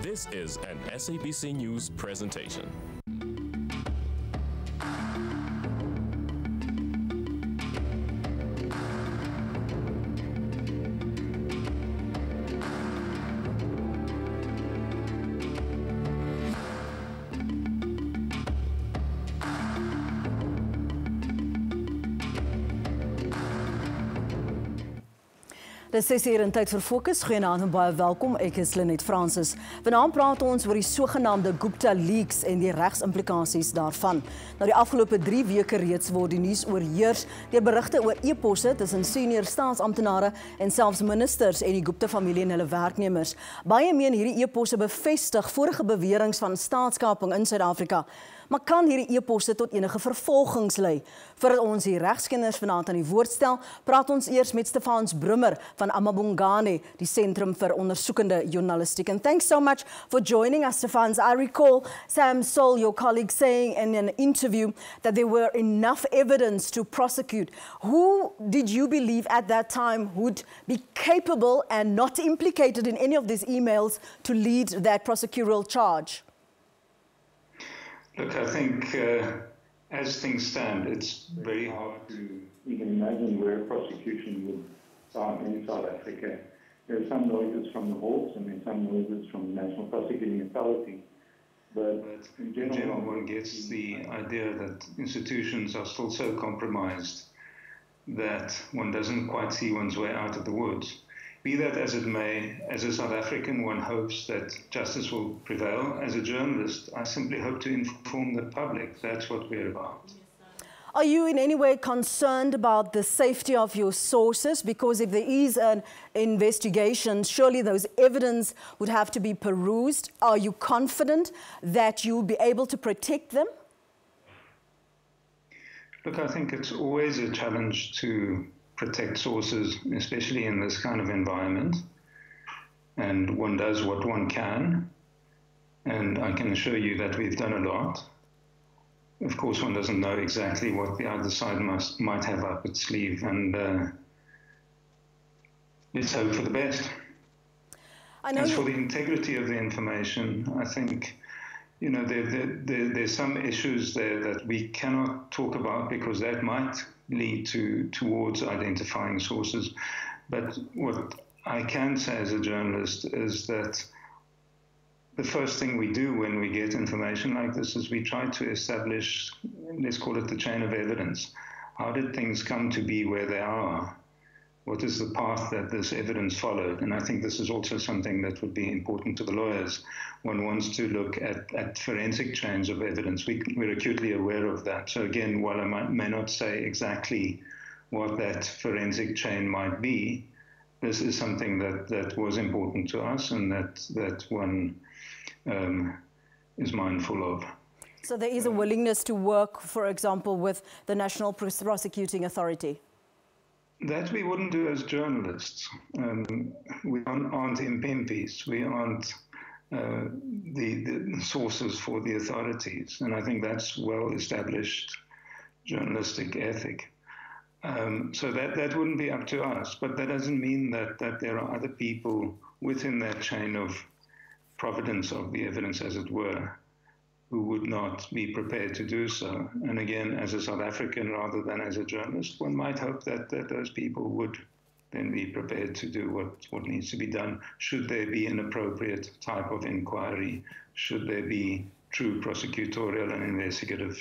This is an SABC News presentation. Dit is 6 uur in tyd vir Fokus. Goeienaand en baie welkom. Ek is Lenet Francis. Vanaand praat ons oor die sogenaamde Gupta leaks en die regsimplikasies daarvan. Nou die afgelope 3 weke reeds word die nuus oorheers deur berigte oor e-posse tussen senior staatsamptenare en selfs ministers en die Gupta familie en hulle werknemers. Baie meen hierdie e-posse bevestig vorige beweringe van staatskaping in Suid-Afrika. Maar kan hierdie e-posse tot enige vervolgings lei? Voordat ons die regskenners vanaand aan die woord stel, praat ons eers met Stefans Brummer van Amabongane, die Sentrum vir Ondersoekende Journalistiek. And thanks so much for joining us, Stefans. I recall Sam Sol, your colleague, saying in an interview that there were enough evidence to prosecute. Who did you believe at that time would be capable and not implicated in any of these emails to lead that prosecutorial charge? Look, I think as things stand, it's very hard to even imagine where a prosecution would start in South Africa. There are some noises from the courts and there are some noises from the National Prosecuting Authority. But in general, one gets the idea that institutions are still so compromised that one doesn't quite see one's way out of the woods. Be that as it may, as a South African, one hopes that justice will prevail. As a journalist, I simply hope to inform the public. That's what we're about. Are you in any way concerned about the safety of your sources? Because if there is an investigation, surely those evidence would have to be perused. Are you confident that you'll be able to protect them? Look, I think it's always a challenge to protect sources, especially in this kind of environment. And one does what one can. And I can assure you that we've done a lot. Of course, one doesn't know exactly what the other side might have up its sleeve. And let's hope for the best. As for the integrity of the information, I think, you know, there's some issues there that we cannot talk about because that might lead towards identifying sources. But what I can say as a journalist is that the first thing we do when we get information like this is we try to establish, let's call it the chain of evidence. How did things come to be where they are? What is the path that this evidence followed? And I think this is also something that would be important to the lawyers. One wants to look at forensic chains of evidence. We're acutely aware of that. So again, while I may not say exactly what that forensic chain might be, this is something that was important to us and that one is mindful of. So there is a willingness to work, for example, with the National Prosecuting Authority? That we wouldn't do as journalists. We aren't impempis. We aren't the sources for the authorities. And I think that's well-established journalistic ethic. So that wouldn't be up to us. But that doesn't mean that there are other people within that chain of providence of the evidence, as it were, who would not be prepared to do so. And again, as a South African rather than as a journalist, one might hope that those people would then be prepared to do what needs to be done. Should there be an appropriate type of inquiry? Should there be true prosecutorial and investigative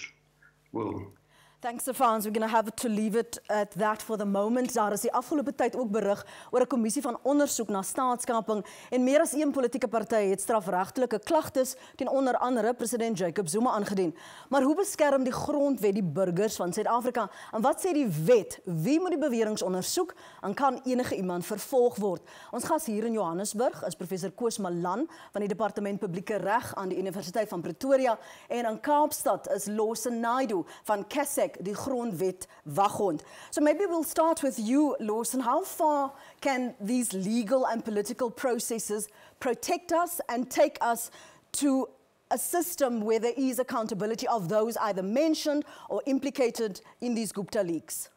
will? Thanks, Stefans. We're going to have to leave it at that for the moment. Daar is die afgelope tyd ook berig oor 'n kommissie van ondersoek na staatskaping en meer as een politieke party het strafregtelike klagtes teen onder andere president Jacob Zuma aangedien. Maar hoe beskerm die grondwet die burgers van Suid-Afrika? En wat sê die wet? Wie moet die beweringe ondersoek en kan enige iemand vervolg word? Ons gas hier in Johannesburg is professor Koos Malan van die Departement Publieke Reg aan die Universiteit van Pretoria en in Kaapstad is Lawson Naidoo van CASEC, die grondwet waghond. So maybe we'll start with you, Lawson. How far can these legal and political processes protect us and take us to a system where there is accountability of those either mentioned or implicated in these Gupta leaks?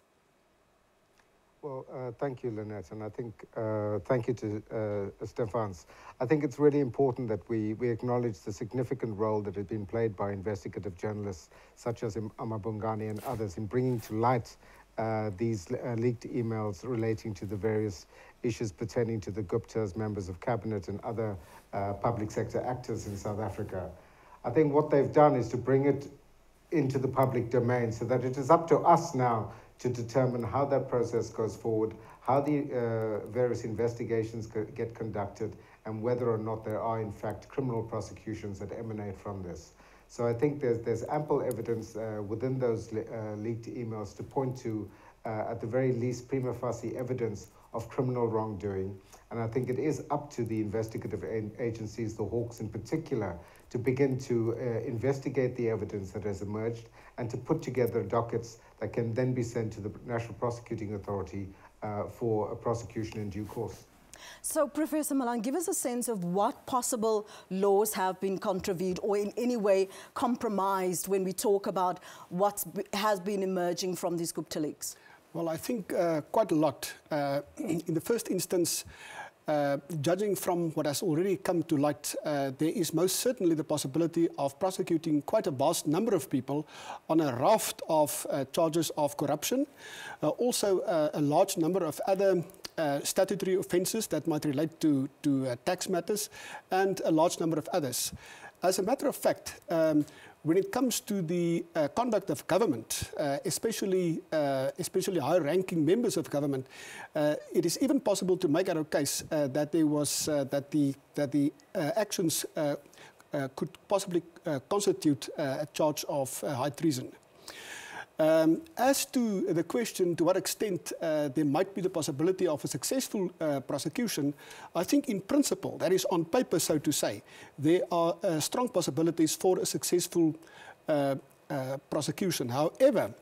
Well, thank you, Lynette, and I think thank you to Stefans. I think it's really important that we acknowledge the significant role that has been played by investigative journalists such as Amabungani and others in bringing to light these leaked emails relating to the various issues pertaining to the Guptas, members of cabinet and other public sector actors in South Africa. I think what they've done is to bring it into the public domain so that it is up to us now to determine how that process goes forward, how the various investigations get conducted, and whether or not there are, in fact, criminal prosecutions that emanate from this. So I think there's ample evidence within those leaked emails to point to, at the very least, prima facie evidence of criminal wrongdoing. And I think it is up to the investigative agencies, the Hawks in particular, to begin to investigate the evidence that has emerged and to put together dockets that can then be sent to the National Prosecuting Authority for a prosecution in due course. So, Professor Malan, give us a sense of what possible laws have been contravened or in any way compromised when we talk about what has been emerging from these Gupta leaks. Well, I think quite a lot. In the first instance, judging from what has already come to light, there is most certainly the possibility of prosecuting quite a vast number of people on a raft of charges of corruption. Also, a large number of other statutory offences that might relate to tax matters, and a large number of others. As a matter of fact, when it comes to the conduct of government, especially high-ranking members of government, it is even possible to make out a case that there was that the actions could possibly constitute a charge of high treason. As to the question to what extent there might be the possibility of a successful prosecution, I think in principle, that is on paper, so to say, there are strong possibilities for a successful prosecution. However,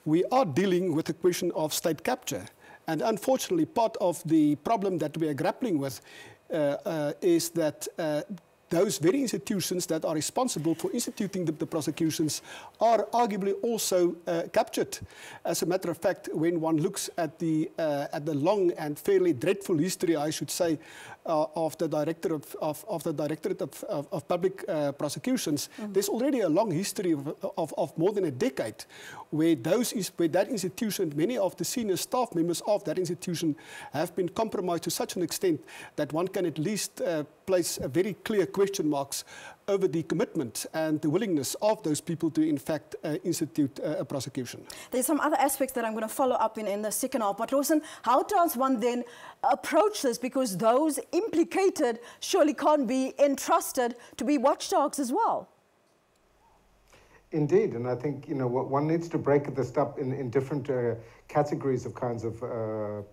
we are dealing with the question of state capture. And unfortunately, part of the problem that we are grappling with is that those very institutions that are responsible for instituting the prosecutions are arguably also captured. As a matter of fact, when one looks at the long and fairly dreadful history, I should say, of the Directorate of Public Prosecutions, there's already a long history of more than a decade where that institution, many of the senior staff members of that institution have been compromised to such an extent that one can at least place a very clear question marks over the commitment and the willingness of those people to, in fact, institute a prosecution. There's some other aspects that I'm going to follow up in the second half. But Lawson, how does one then approach this? Because those implicated surely can't be entrusted to be watchdogs as well. Indeed, and I think one needs to break this up in different categories of kinds of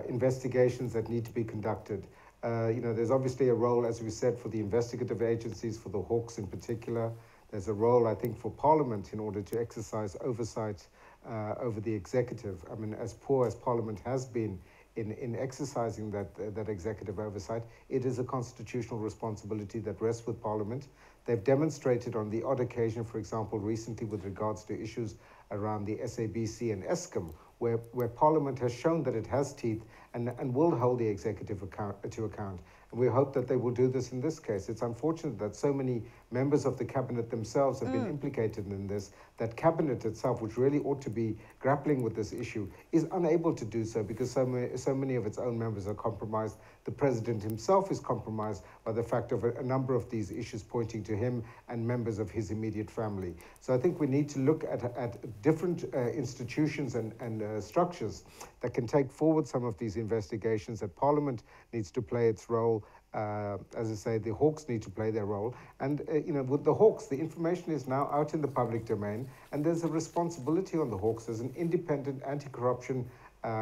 investigations that need to be conducted. There's obviously a role, as we said, for the investigative agencies, for the Hawks in particular. There's a role, I think, for Parliament in order to exercise oversight over the executive. I mean, as poor as Parliament has been in exercising that executive oversight, it is a constitutional responsibility that rests with Parliament. They've demonstrated on the odd occasion, for example, recently with regards to issues around the SABC and Eskom, where Parliament has shown that it has teeth and will hold the executive to account. And we hope that they will do this in this case. It's unfortunate that so many members of the cabinet themselves have been implicated in this, that cabinet itself, which really ought to be grappling with this issue, is unable to do so because so many of its own members are compromised. The president himself is compromised by the fact of a number of these issues pointing to him and members of his immediate family. So I think we need to look at different institutions and structures that can take forward some of these investigations, that Parliament needs to play its role. As I say, the Hawks need to play their role. And, with the Hawks, the information is now out in the public domain, and there's a responsibility on the Hawks as an independent anti-corruption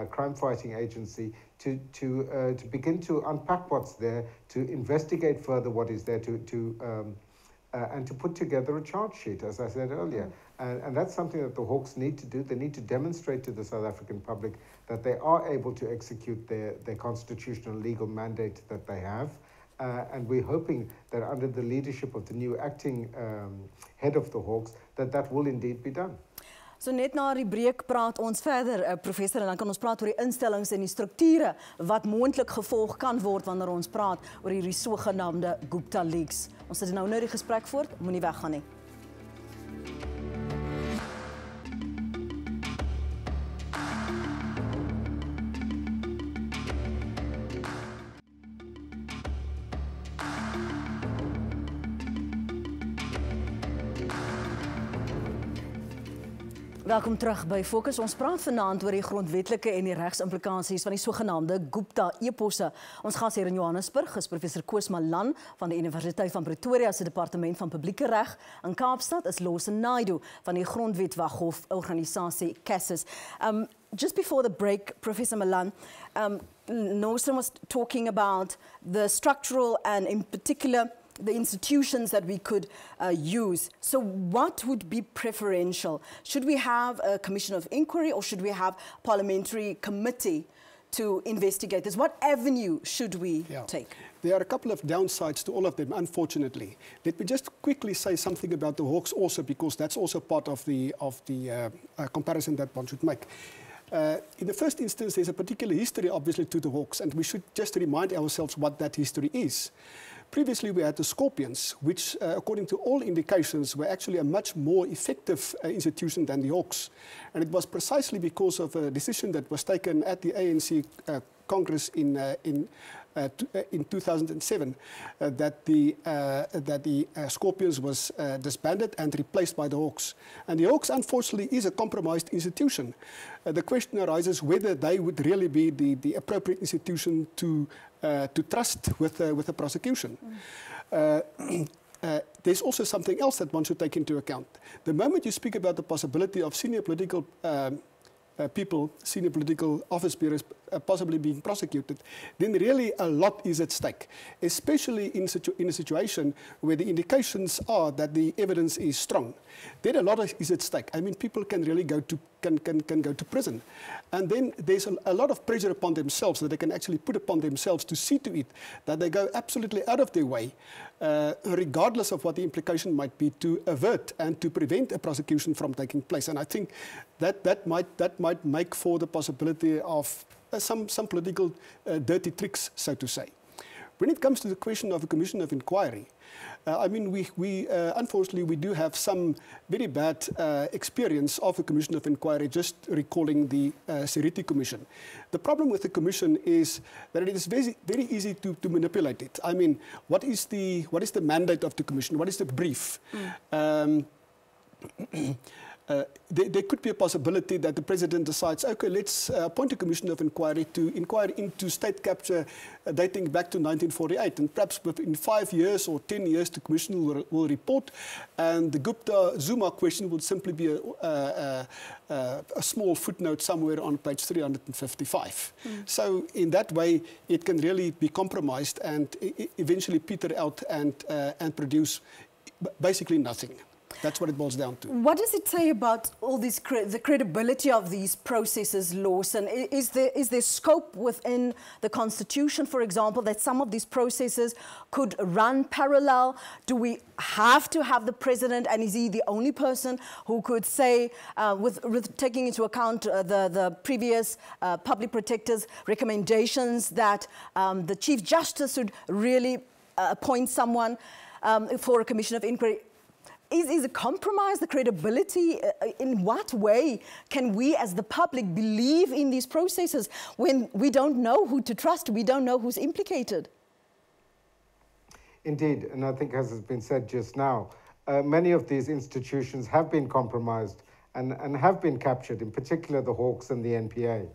crime-fighting agency to begin to unpack what's there, to investigate further what is there, and to put together a charge sheet, as I said earlier. And that's something that the Hawks need to do. They need to demonstrate to the South African public that they are able to execute their constitutional legal mandate that they have. And we're hoping that under the leadership of the new acting head of the Hawks, that will indeed be done. So net na die breek praat ons verder, professor, en dan kan ons praat oor die instellings en die strukture wat moontlik gevolg kan word wanneer ons praat oor hierdie sogenaamde Gupta leaks. Ons sit nou die gesprek voort, moenie weggaan nie. Welkom terug by Fokus. Ons praat vanaand oor die grondwetlike en die regsimplikasies van die sogenaamde Gupta eposse. Ons gas hier in Johannesburg is professor Koos Malan van die Universiteit van Pretoria se Departement van Publieke Reg. In Kaapstad is Lawson Naidoo van die Grondwetwaghof organisasie CASIS. Just before the break, Professor Malan, Lawson was talking about the structural and in particular the institutions that we could use. So what would be preferential? Should we have a commission of inquiry or should we have parliamentary committee to investigate this? What avenue should we take? There are a couple of downsides to all of them, unfortunately. Let me just quickly say something about the Hawks also, because that's also part of the comparison that one should make. In the first instance, there's a particular history, obviously, to the Hawks, and we should just remind ourselves what that history is. Previously, we had the Scorpions, which, according to all indications, were actually a much more effective institution than the Hawks. And it was precisely because of a decision that was taken at the ANC Congress in 2007 that the Scorpions was disbanded and replaced by the Hawks. And the Hawks, unfortunately, is a compromised institution. The question arises whether they would really be the appropriate institution to trust with the prosecution. There's also something else that one should take into account. The moment you speak about the possibility of senior political people, senior political office bearers possibly being prosecuted, then really a lot is at stake, especially in a situation where the indications are that the evidence is strong. Then a lot is at stake. I mean, people can really go to prison. And then there's a lot of pressure upon themselves that they can actually put upon themselves to see to it that they go absolutely out of their way, regardless of what the implication might be, to avert and to prevent a prosecution from taking place. And I think that might make for the possibility of some political dirty tricks, so to say. When it comes to the question of a commission of inquiry, I mean, unfortunately, we do have some very bad experience of a commission of inquiry, just recalling the Seriti Commission. The problem with the commission is that it is very, very easy to manipulate it. I mean, what is the mandate of the commission? What is the brief? There could be a possibility that the president decides, okay, let's appoint a commission of inquiry to inquire into state capture dating back to 1948, and perhaps within 5 years or 10 years the commission will report, and the Gupta-Zuma question would simply be a small footnote somewhere on page 355. So in that way, it can really be compromised and eventually peter out and produce basically nothing. That's what it boils down to. What does it say about all this, the credibility of these processes, Lawson? Is there scope within the Constitution, for example, that some of these processes could run parallel? Do we have to have the president, and is he the only person who could say, with taking into account the previous public protector's recommendations, that the Chief Justice should really appoint someone for a commission of inquiry? Is it compromise the credibility? In what way can we as the public believe in these processes when we don't know who to trust, we don't know who's implicated? Indeed, and I think as has been said just now, many of these institutions have been compromised and have been captured, in particular the Hawks and the NPA.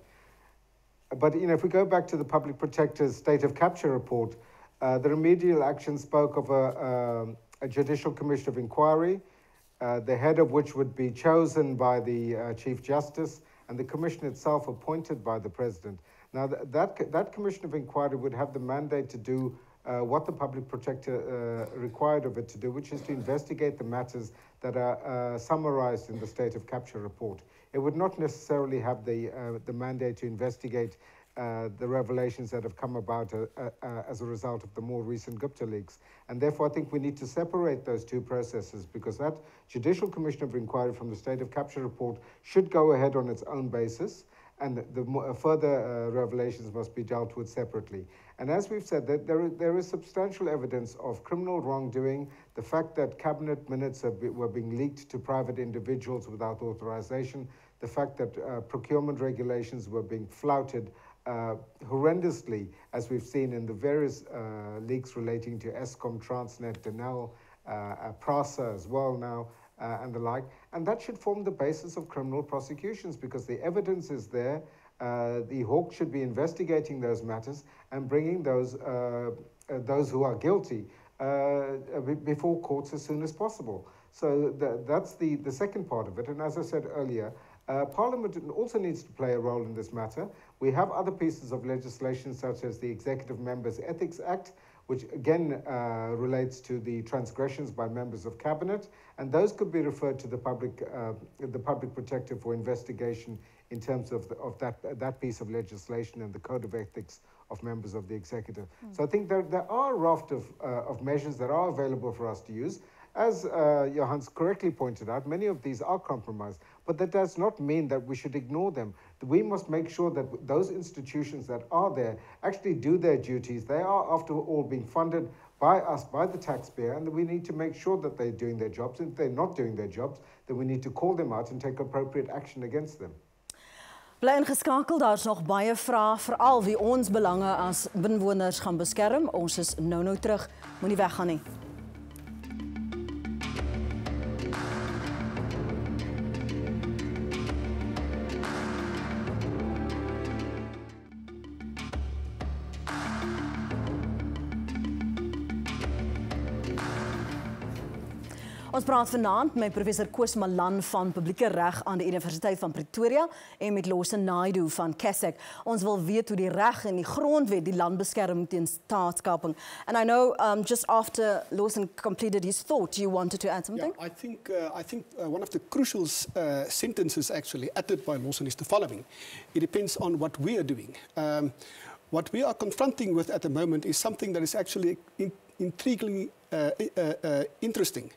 But if we go back to the Public Protector's State of Capture report, the remedial action spoke of a judicial commission of inquiry, the head of which would be chosen by the Chief Justice, and the commission itself appointed by the President. Now, that commission of inquiry would have the mandate to do what the Public Protector required of it to do, which is to investigate the matters that are summarized in the State of Capture report. It would not necessarily have the mandate to investigate the revelations that have come about as a result of the more recent Gupta leaks. And therefore, I think we need to separate those two processes, because that Judicial Commission of Inquiry from the State of Capture report should go ahead on its own basis, and the further revelations must be dealt with separately. And as we've said, that there is substantial evidence of criminal wrongdoing, the fact that cabinet minutes were being leaked to private individuals without authorization, the fact that procurement regulations were being flouted horrendously, as we've seen in the various leaks relating to ESCOM, Transnet, Denel, PRASA as well now, and the like. And that should form the basis of criminal prosecutions, because the evidence is there. The Hawk should be investigating those matters and bringing those who are guilty before courts as soon as possible. So that's the second part of it. And as I said earlier, Parliament also needs to play a role in this matter. We have other pieces of legislation, such as the Executive Members Ethics Act, which again relates to the transgressions by members of cabinet, and those could be referred to the public protector for investigation in terms of that piece of legislation and the code of ethics of members of the executive. So I think there are a raft of measures that are available for us to use. As Johannes correctly pointed out, many of these are compromised, but that does not mean that we should ignore them. We must make sure that those institutions that are there actually do their duties. They are, after all, being funded by us, by the taxpayer, and we need to make sure that they're doing their jobs. And if they're not doing their jobs, then we need to call them out and take appropriate action against them. Bly ingeskakel, daar's nog baie vrae, veral wie ons belange as inwoners gaan beskerm. Ons is nou terug. Moenie weggaan nie. Ons praat vanaand met professor Koos Malan van Publieke Reg aan die Universiteit van Pretoria en met Lawson Naidoo van CASAC. Ons wil weet hoe die reg en die grondwet die land beskerm teen staatskaping. And I know just after Lawson completed his thought, you wanted to add something? Yeah, I think one of the crucial sentences actually uttered by Lawson is the following. It depends on what we are doing. What we are confronting with at the moment is something that is actually intriguingly interesting.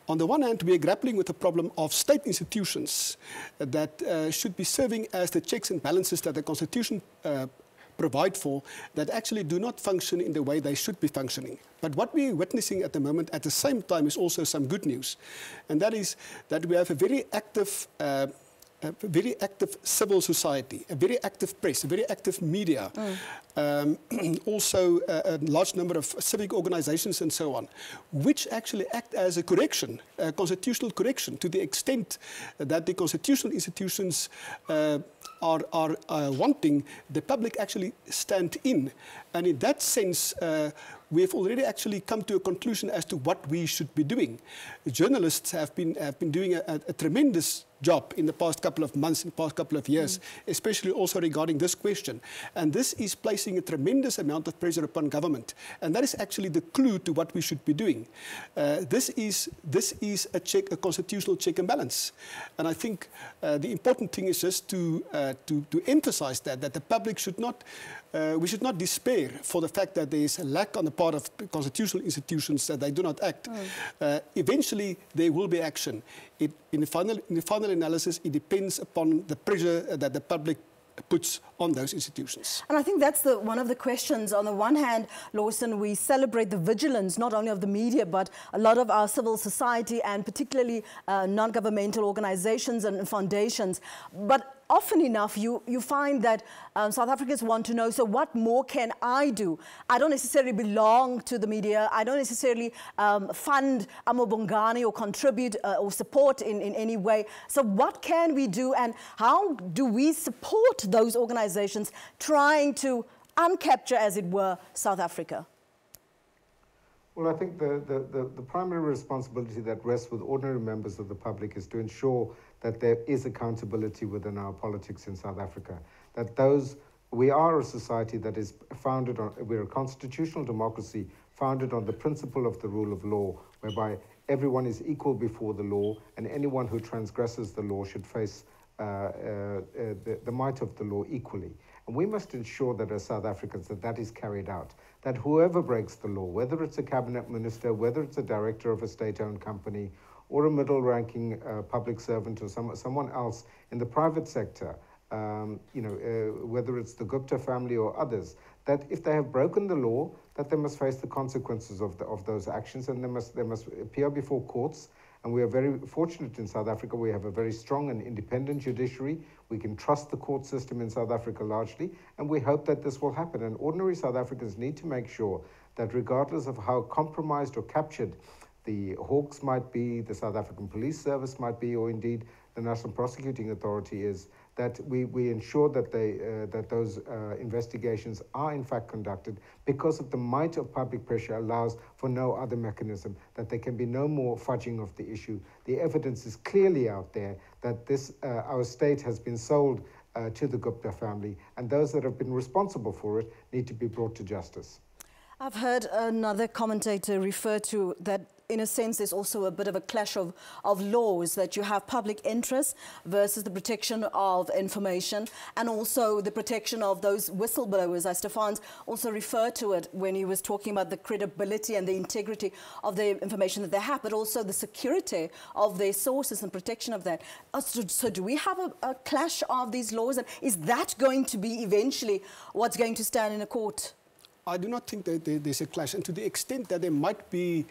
On the one hand, we are grappling with the problem of state institutions that should be serving as the checks and balances that the Constitution provide for, that actually do not function in the way they should be functioning. But what we are witnessing at the moment at the same time is also some good news. And that is that we have a very active civil society, a very active press, a very active media, also a large number of civic organizations and so on, which actually act as a correction, a constitutional correction, to the extent that the constitutional institutions are wanting the public actually stand in. And in that sense, we have already actually come to a conclusion as to what we should be doing. Journalists have been doing a tremendous job in the past couple of months, in the past couple of years, especially also regarding this question. And this is placing a tremendous amount of pressure upon government. And that is actually the clue to what we should be doing. This is a constitutional check and balance. And I think the important thing is just to emphasize that the public should not, we should not despair for the fact that there is a lack on the part of constitutional institutions that they do not act. Eventually, there will be action. In the final analysis, it depends upon the pressure that the public puts on those institutions. And I think that's one of the questions. On the one hand, Lawson, we celebrate the vigilance not only of the media, but a lot of our civil society and particularly non-governmental organizations and foundations. But often enough, you find that South Africans want to know, so what more can I do? I don't necessarily belong to the media. I don't necessarily fund Amobongani or contribute or support in any way. So what can we do, and how do we support those organizations trying to uncapture, as it were, South Africa? Well, I think the primary responsibility that rests with ordinary members of the public is to ensure that there is accountability within our politics in South Africa. That we are a society that is founded on, we're a constitutional democracy founded on the principle of the rule of law, whereby everyone is equal before the law, and anyone who transgresses the law should face the might of the law equally. And we must ensure that as South Africans that is carried out, that whoever breaks the law, whether it's a cabinet minister, whether it's a director of a state-owned company, or a middle-ranking public servant or someone else in the private sector, whether it's the Gupta family or others, that if they have broken the law, that they must face the consequences of those actions, and they must appear before courts. And we are very fortunate in South Africa. We have a very strong and independent judiciary. We can trust the court system in South Africa largely, and we hope that this will happen. And ordinary South Africans need to make sure that regardless of how compromised or captured the Hawks might be, the South African Police Service might be, or indeed the National Prosecuting Authority is, that we ensure that that those investigations are in fact conducted, because of the might of public pressure allows for no other mechanism, that there can be no more fudging of the issue. The evidence is clearly out there that our state has been sold to the Gupta family, and those that have been responsible for it need to be brought to justice. I've heard another commentator refer to that, in a sense, there's also a bit of a clash of laws, that you have public interest versus the protection of information, and also the protection of those whistleblowers. As Stefans also referred to it when he was talking about the credibility and the integrity of the information that they have, but also the security of their sources and protection of that. So do we have a clash of these laws, and is that going to be eventually what's going to stand in a court? I do not think that there's a clash, and to the extent that there might be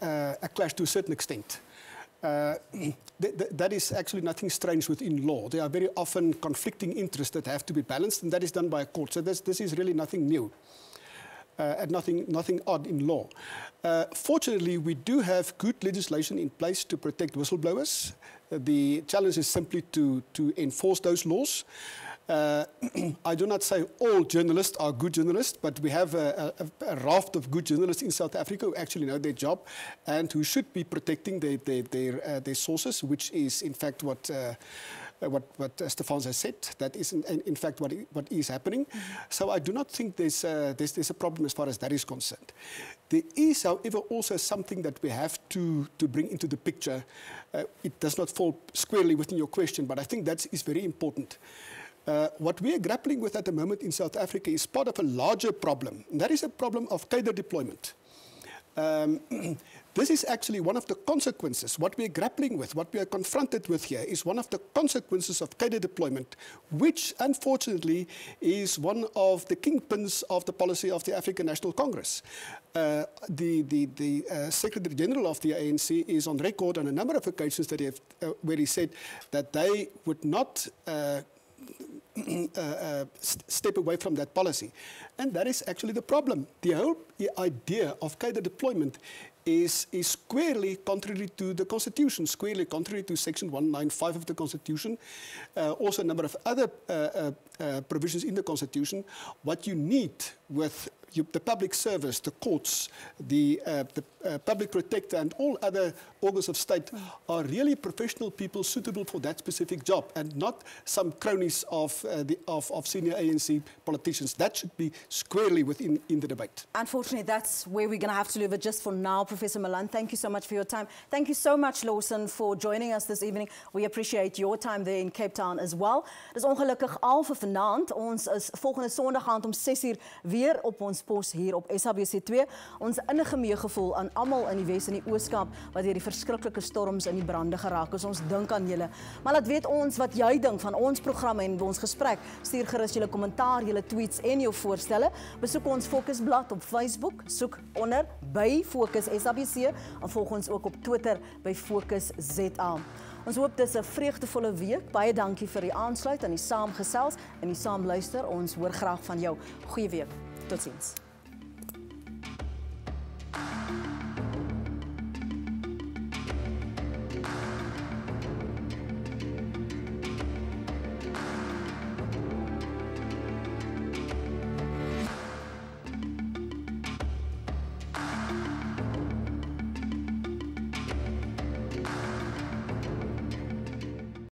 a clash to a certain extent, that is actually nothing strange within law. There are very often conflicting interests that have to be balanced, and that is done by a court. So this is really nothing new and nothing odd in law. Fortunately, we do have good legislation in place to protect whistleblowers. The challenge is simply to enforce those laws. I do not say all journalists are good journalists, but we have a raft of good journalists in South Africa who actually know their job and who should be protecting their sources, which is in fact what Stefans has said. That is in fact what is happening. So I do not think there's a problem as far as that is concerned. There is, however, also something that we have to bring into the picture. It does not fall squarely within your question, but I think that is very important. What we are grappling with at the moment in South Africa is part of a larger problem. And that is a problem of cadre deployment. This is actually one of the consequences. What we are grappling with, what we are confronted with here, is one of the consequences of cadre deployment, which unfortunately is one of the kingpins of the policy of the African National Congress. The Secretary General of the ANC is on record on a number of occasions that where he said that they would not step away from that policy. And that is actually the problem. The whole idea of cadre deployment is squarely contrary to the Constitution, squarely contrary to Section 195 of the Constitution, also a number of other provisions in the Constitution. What you need with the public service, the courts, the public protector, and all other organs of state are really professional people suitable for that specific job, and not some cronies of senior ANC politicians. That should be squarely within the debate. Unfortunately, that's where we're going to have to leave it just for now. Professor Malan, thank you so much for your time. Thank you so much, Lawson, for joining us this evening. We appreciate your time there in Cape Town as well. Dis ongelukkig al vir vanaand. Ons is volgende Sondag aand om 6:00 weer op ons pos hier op SABC 2. Ons innige meegevoel aan almal in die Wes en die Ooskaap wat deur die verskriklike storms en die brande geraak is. Ons dink aan julle. Maar laat weet ons wat jy dink van ons programme en ons gesprek. Stuur gerus julle kommentaar, julle tweets en jou voorstelle. Besoek ons Fokusblad op Facebook, soek onder by Fokus SABC en volg ons ook op Twitter by Fokus ZA. Ons hoop dit is 'n vreugdevolle week. Baie dankie vir die aansluit en die saamgesels en die saamluister. Ons hoor graag van jou. Goeie week. Totsiens.